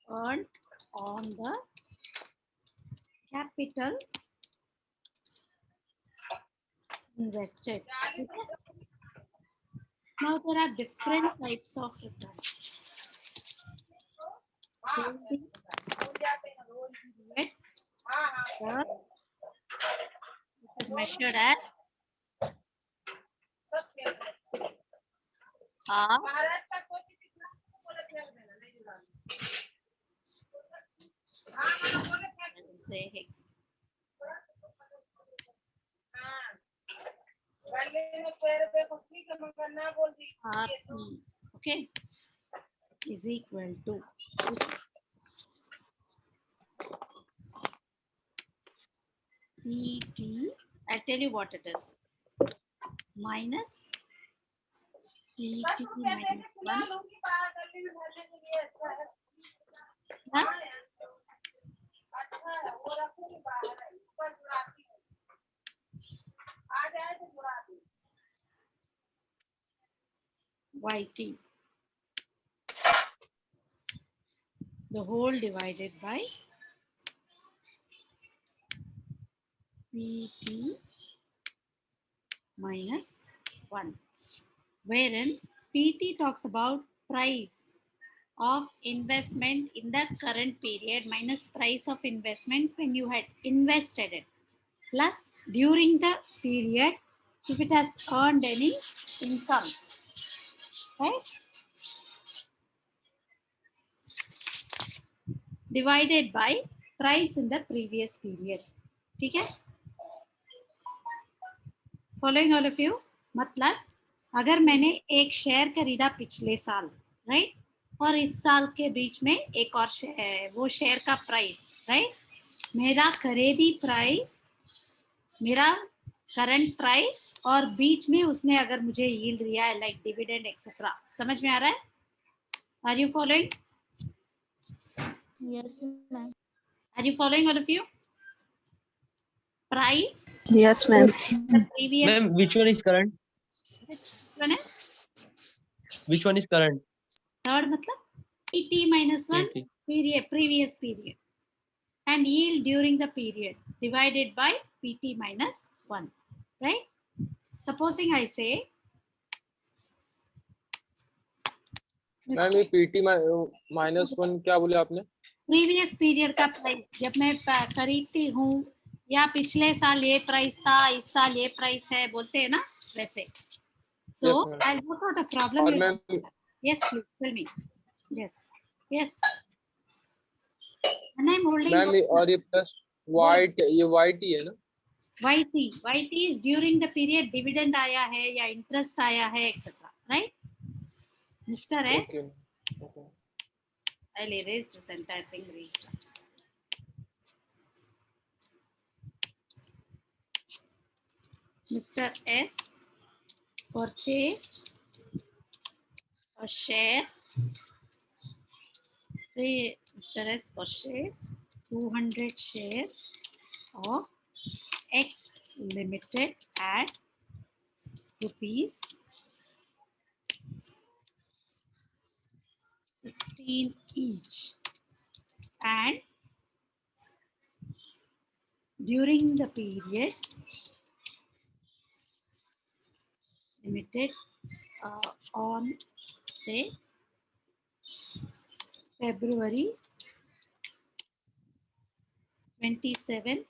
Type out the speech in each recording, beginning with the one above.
earned on the capital invested. Okay? Now there are different types of returns. Holding period, which is measured as half say hex. RP, okay, is equal to PT. I'll tell you what it is. Minus PT minus 1 plus YT. The whole divided by PT minus 1. Wherein PT talks about price of investment in the current period minus price of investment when you had invested it, plus during the period if it has earned any income, right? Divided by price in the previous period. ठीक है? Following all of you, मतलब अगर मैंने एक share खरीदा पिछले साल, right, और इस साल के बीच में एक और शेयर, वो शेयर का प्राइस, राइट, मेरा खरीदी प्राइस, मेरा करंट प्राइस, और बीच में उसने अगर मुझे यील्ड दिया है लाइक डिविडेंड एक्सेट्रा. समझ में आ रहा है? Are you following? Yes, ma'am. Are you following all of you? Price. Yes, ma'am. The previous. Ma'am, which one is current? Which one is? Which one is current? Third मतलब PT minus 1 PT. period, previous period, and yield during the period divided by PT minus 1, right? Supposing I say ma'am ये PT minus 1 क्या बोले आपने? Previous period का price जब मैं खरीदती हूँ, या पिछले साल ये प्राइस था, इस साल ये प्राइस है, बोलते हैं ना वैसे. So I'll work out a problem. और ma'am yes, please tell me. Yes, yes. And I'm holding. Ma'am और ये प्लस YT, ये YT है ना? YT is during the period dividend आया है या interest आया है etc. Right? Mr. S. Okay. I'll erase this entire thing. Restart. Mr. S purchased a share. Say Mr. S purchased 200 shares of X Limited at rupees 16 each, and during the period limited on say February 27,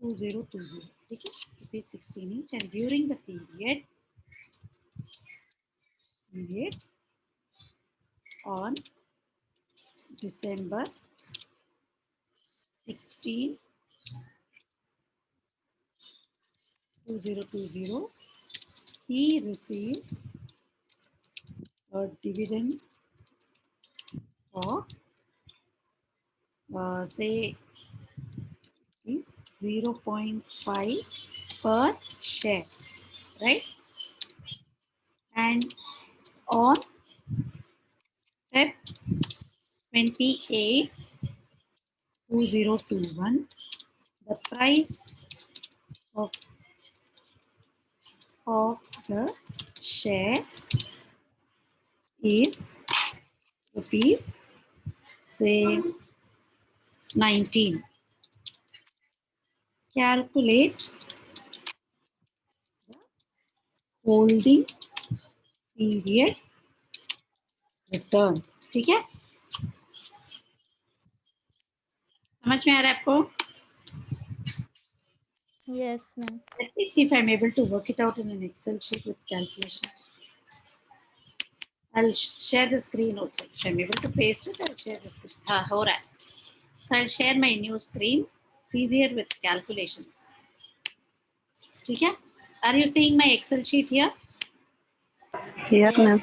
2020, ठीक है, rupees 16 each, and during the period on December 16, 2020, he received a dividend of say is 0.5 per share, right? And on Feb 28, 2021, the price of the share is rupees say 19. Calculate holding period return. ठीक है, समझ में आ रहा है आपको? Yes, ma'am. Let me see if I'm able to work it out in an Excel sheet with calculations. I'll share the screen also. If I'm able to paste it, I'll share the screen. हाँ, हो रहा है. So I'll share my new screen. It's easier with calculations. ठीक है? Are you seeing my Excel sheet here? Yes, ma'am.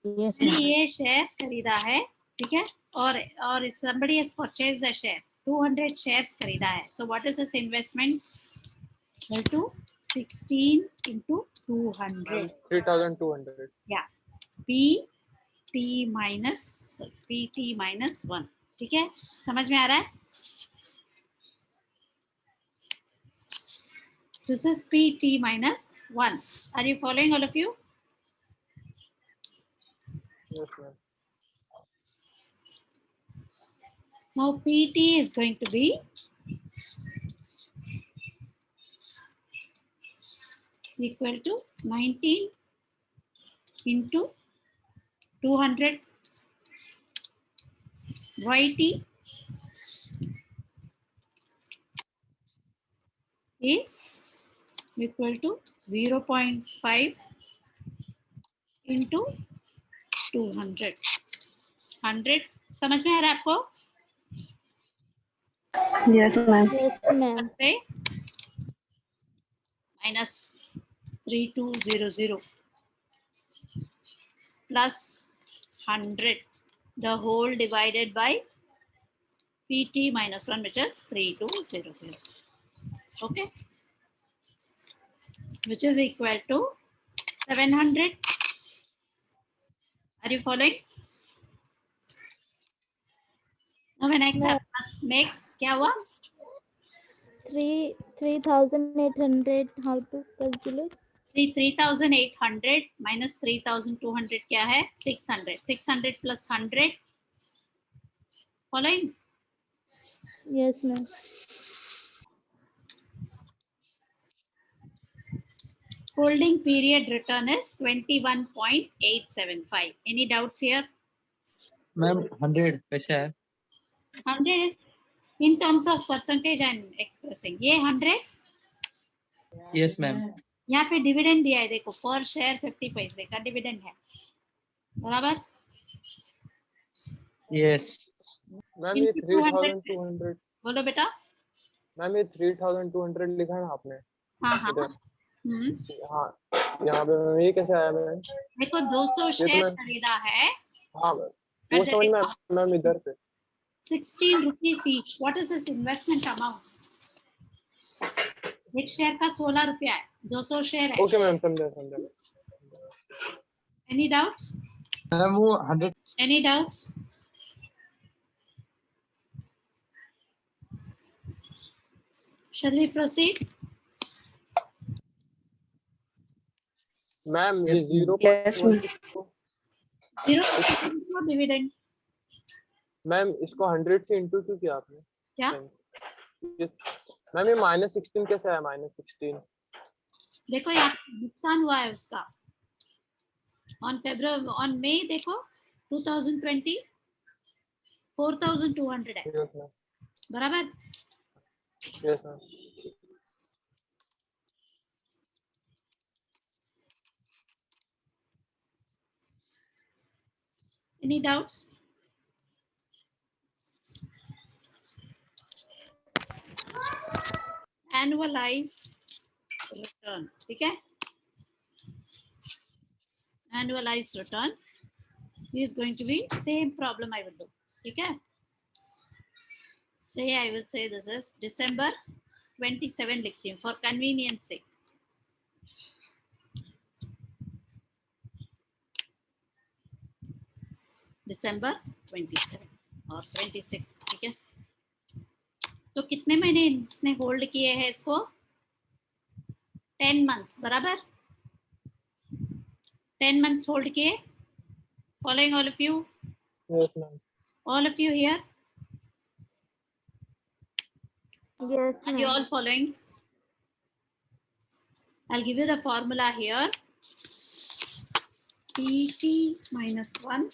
Yes, ये share खरीदा है, ठीक है, और somebody has purchased the share, 200 shares खरीदा है. So what is this investment? Equal to 16 into 200. 3200. Yeah, PT minus 1. ठीक है, समझ में आ रहा है? This is PT minus 1. Are you following, all of you? Yes, ma'am. Now PT is going to be equal to 19 into 200. YT is equal to 0.5 into 200. 100 समझ में आ रहा है आपको? Yes, ma'am. Yes, ma'am. से minus 3200 plus 100, the whole divided by PT minus 1, which is 3200. Okay, which is equal to 700. Are you following? Now when I make, क्या हुआ? 3,800. How to calculate? 3,800 minus 3,200 क्या है? 600. 600 plus 100. Following? Yes, ma'am. Holding period return is 21.875. Any doubts here? Ma'am 100 कैसे है? 100 is in terms of percentage I'm expressing. ये 100 yes ma'am. यहाँ पे dividend दिया है, देखो, पर शेयर 50 पैसे का डिविडेंड है, बराबर? यस मैम ये Into 200. 3200. बोलो बेटा. मैम ये 3200 लिखा है ना आपने हाँ हाँ. इधर? हम्म. हाँ, यहाँ पे मैम ये कैसे आया मैम? देखो 200 तो शेयर मैं- खरीदा है. हाँ मैम, वो समझ में आया मैम इधर पे. 16 rupees each. What is this investment amount? एक शेयर का 16 रुपया है, 200 शेयर है. ओके मैम, समझा समझा. Any doubts? मैम वो 100 Any doubts? Shall we proceed? Ma'am ये Yes, ma'am. 0.1 डिविडेंड. मैम इसको 100 से इंटू क्यों किया आपने? क्या? मैम ये -16 कैसे आया? -16 देखो यहाँ नुकसान हुआ है उसका. ऑन मई देखो 2020 4,200 है, यस मैम. बराबर? Yes ma'am. Any doubts? Annualized return, ठीक है? Annualized return is going to be same problem I will do, ठीक है? Say I will say this is December 27 लिखती हूँ for convenience sake. December 27 और 26, ठीक है? तो कितने महीने इसने होल्ड किए हैं इसको? 10 months, बराबर? 10 months होल्ड किए. Following all of you? Yes ma'am. All of you here? Yes, Are you ma'am. all following? I'll give you the formula here. PT minus 1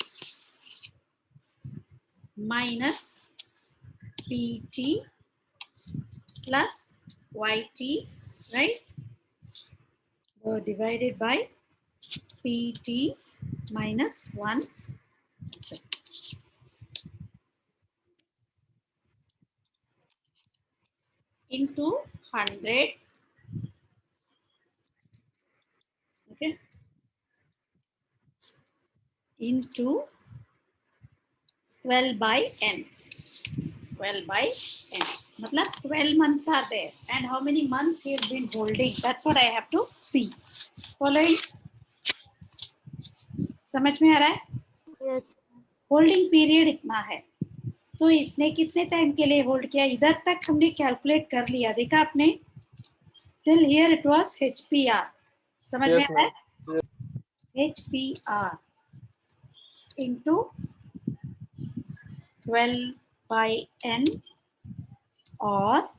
minus PT plus YT, right? So divided by PT minus 1 into 100. Okay. Into 12 by n. 12 by n. Matlab 12 months are there. And how many months he has been holding? That's what I have to see. Following? समझ में आ रहा है? Yes. Holding period इतना है, तो इसने कितने टाइम के लिए होल्ड किया? इधर तक हमने कैलकुलेट कर लिया, देखा आपने? Till here it was HPR. समझ में Yes, आ रहा ma'am. है? HPR into 12 by n, or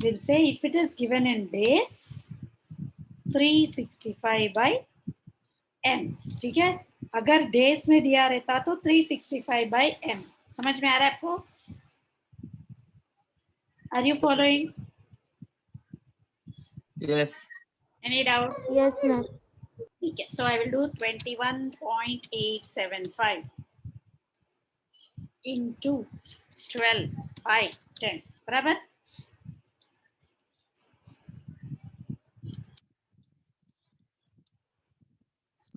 we'll say if it is given in days, 365 by n. ठीक है? अगर डेज में दिया रहता तो 365 by n. समझ में आ रहा है आपको? Are you following? Yes. Any doubts? Yes, ma'am. ठीक है, so I will do 21.875 into 12 by 10. बराबर?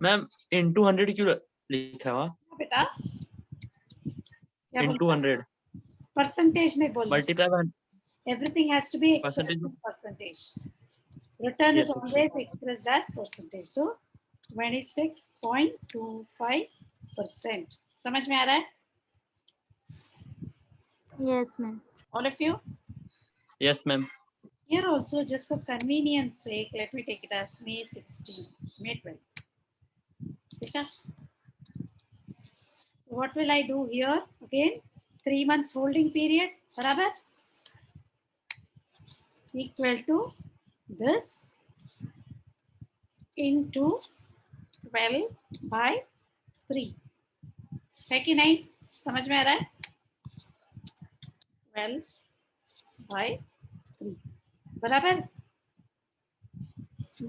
मैम into 100 क्यों लिखा है वहाँ? बेटा क्या Into 100 परसेंटेज में बोल? multiply by Everything has to be expressed percentage. in percentage. Return Yes, is yes, always expressed as percentage. So 26.25%. समझ में आ रहा है? Yes, ma'am. All of you? Yes, ma'am. Here also, just for convenience sake, let me take it as May 16, May 12. Okay. So what will I do here? Again, 3 months holding period, बराबर? Equal to this into 12 by 3. है कि नहीं? समझ में आ रहा है? 12 by 3 बराबर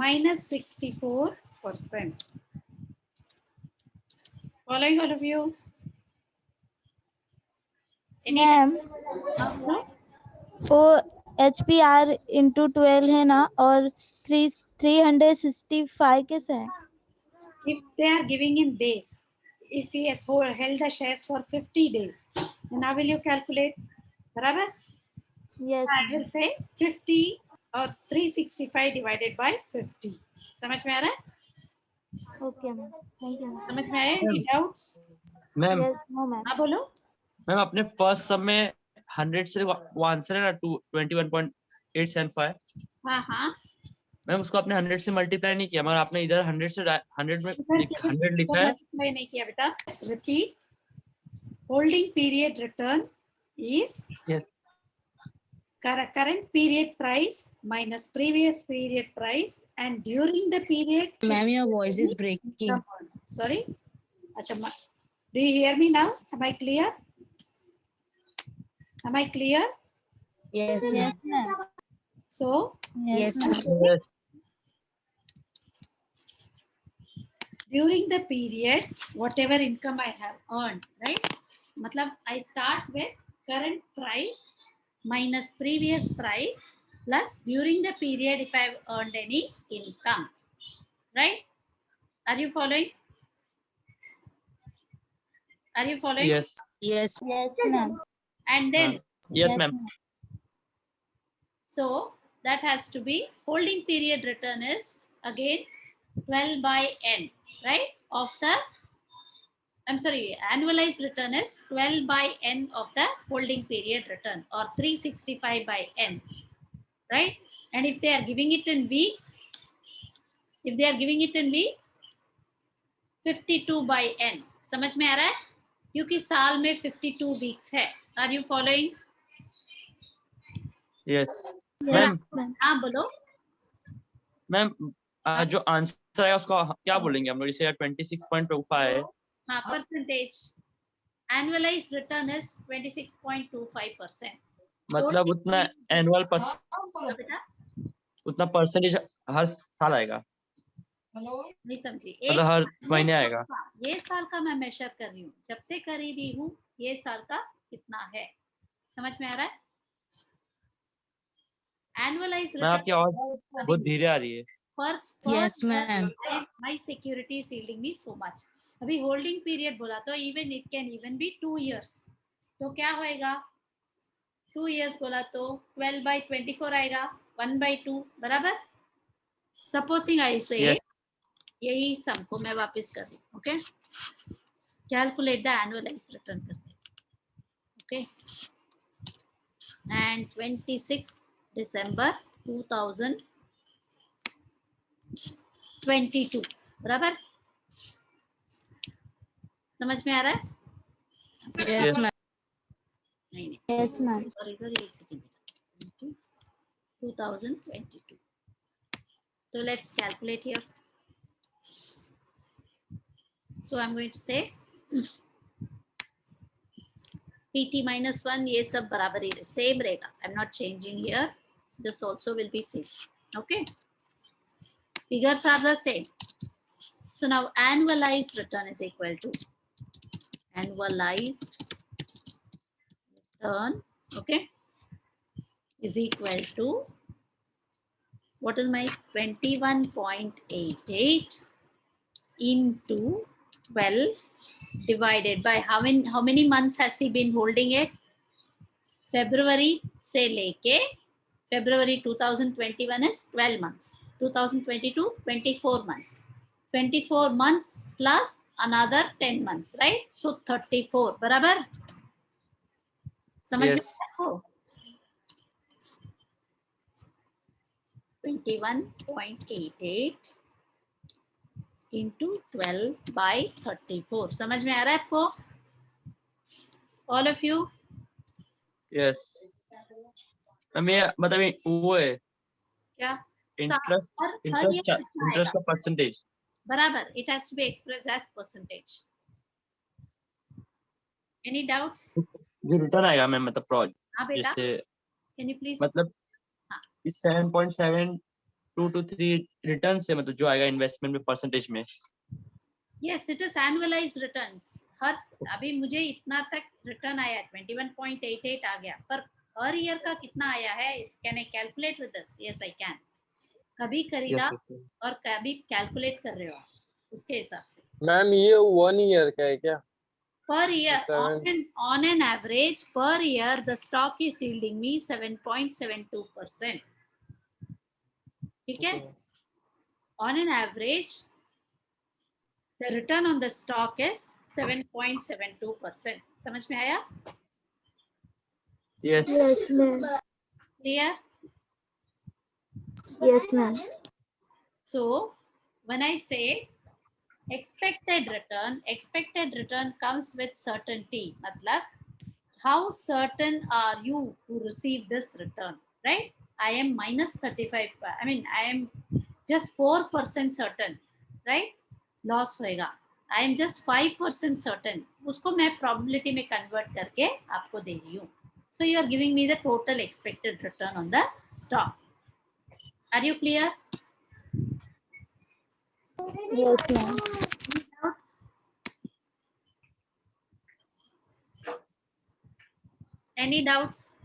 minus 64%. Following all of you? Any Ma'am, वो HPR into 12 है ना, और 365 कैसे है? if they are giving in days, if he has held the shares for 50 days, then how will you calculate? बराबर? Yes, I will say 50 or 365 divided by 50. समझ में आ रहा है? okay, ma'am. Thank you, ma'am. समझ में आया? Any doubts? Ma'am Yes, no, ma'am. हाँ बोलो. मैम अपने फर्स्ट सब में 100 से वो आंसर है ना 21.875. हाँ. मैम उसको आपने 100 से मल्टीप्लाई नहीं किया, मगर आपने इधर 100 से 100 में 100 लिखा है. मल्टीप्लाई नहीं किया बेटा. Repeat. Holding period return is Yes. current period price minus previous period price, and during the period. Ma'am, your voice is breaking. Sorry. Achha, do you hear me now? Am I clear? Am I clear? Yes, Yes, ma'am. ma'am. So Yes, ma'am. ma'am. Yes. during the period, whatever income I have earned, right? Matlab, I start with current price minus previous price plus during the period if I have earned any income, right? Are you following? Are you following? Yes. Yes. Yes, ma'am. And then, Yes, ma'am. so that has to be holding period return is again 12 by n, right? Of the, I'm sorry, annualized return is 12 by n of the holding period return, or 365 by n, right? And if they are giving it in weeks, 52 by n. समझ में आ रहा है? क्योंकि साल में 52 weeks है. Are you following? Yes Yes, ma'am. ma'am. हाँ बोलो. मैम जो आंसर है उसका क्या बोलेंगे हम लोग? जैसे 26.25 हाँ, परसेंटेज. Annualized return is 26.25%. मतलब उतना एनुअल बेटा उतना परसेंटेज हर साल आएगा, नहीं समझी. मतलब हर महीने आएगा. ये साल का मैं मेजर कर रही हूँ, जब से खरीदी हूँ ये साल का कितना है. समझ में आ रहा है? एनुअलाइज मैं आपकी आवाज बहुत धीरे आ रही है. Yes, ma'am. My security is yielding me so much. अभी होल्डिंग पीरियड बोला तो even it can even be 2 years. तो क्या होएगा? 2 years बोला तो 12/24 आएगा, 1/2 बराबर. सपोजिंग आई से Yes. यही सम को मैं वापस कर रही हूँ. Okay, calculate the annualise return करते हैं. ओके, एंड 26 December 2022 बराबर. समझ में आ रहा है? Yes, ma'am. नहीं नहीं, Yes, ma'am. सॉरी सॉरी, एक सेकंड बेटा. 2022. So let's calculate here. So I'm going to say PT minus 1, ये सब बराबर ही सेम रहेगा. I'm not changing here. This also will be same. Okay. Figures are the same. So now annualized return is equal to annualized return. Okay. Is equal to what is my 21.88 into 12 divided by how many months has he been holding it? February से लेके February 2021 is 12 months. 2022 24 months. 24 months plus another 10 months, right? So 34 बराबर. समझ में Yes. आपको? 21.88 into 12 by 34. समझ में आ रहा है आपको? All of you? Yes. Ma'am ये मतलब ये वो है क्या? इंटरेस्ट हर year इंटरेस्ट कितना इंटरेस्ट आएगा? का परसेंटेज. बराबर. It has to be expressed as percentage. Any doubts? जो रिटर्न आएगा मैम मतलब हाँ बेटा. जैसे Can you please? मतलब हाँ. इस 7.723 रिटर्न से मतलब जो आएगा इन्वेस्टमेंट में परसेंटेज में. Yes, it is annualized returns. हर अभी मुझे इतना तक रिटर्न आया 21.88 आ गया, पर हर ईयर का कितना आया है? Can I calculate with this? Yes, I can. कभी खरीदा और कभी कैलकुलेट कर रहे हो आप, उसके हिसाब से. मैम ये 1 year का है क्या? Per year, Seven. on an average, per year, the stock is yielding me 7.72%. ठीक है? On an average, the return on the stock is 7.72%. समझ में आया? Yes. Yes, ma'am. Clear? Yes, ma'am. So, when I say expected return comes with certainty. मतलब how certain are you to receive this return, right? I am minus 35. I mean, I am just 4% certain, right? Loss होएगा. I am just 5% certain. उसको मैं probability में convert करके आपको दे रही हूँ. So you are giving me the total expected return on the stock. Are you clear? Yes, ma'am. Any doubts? Any doubts?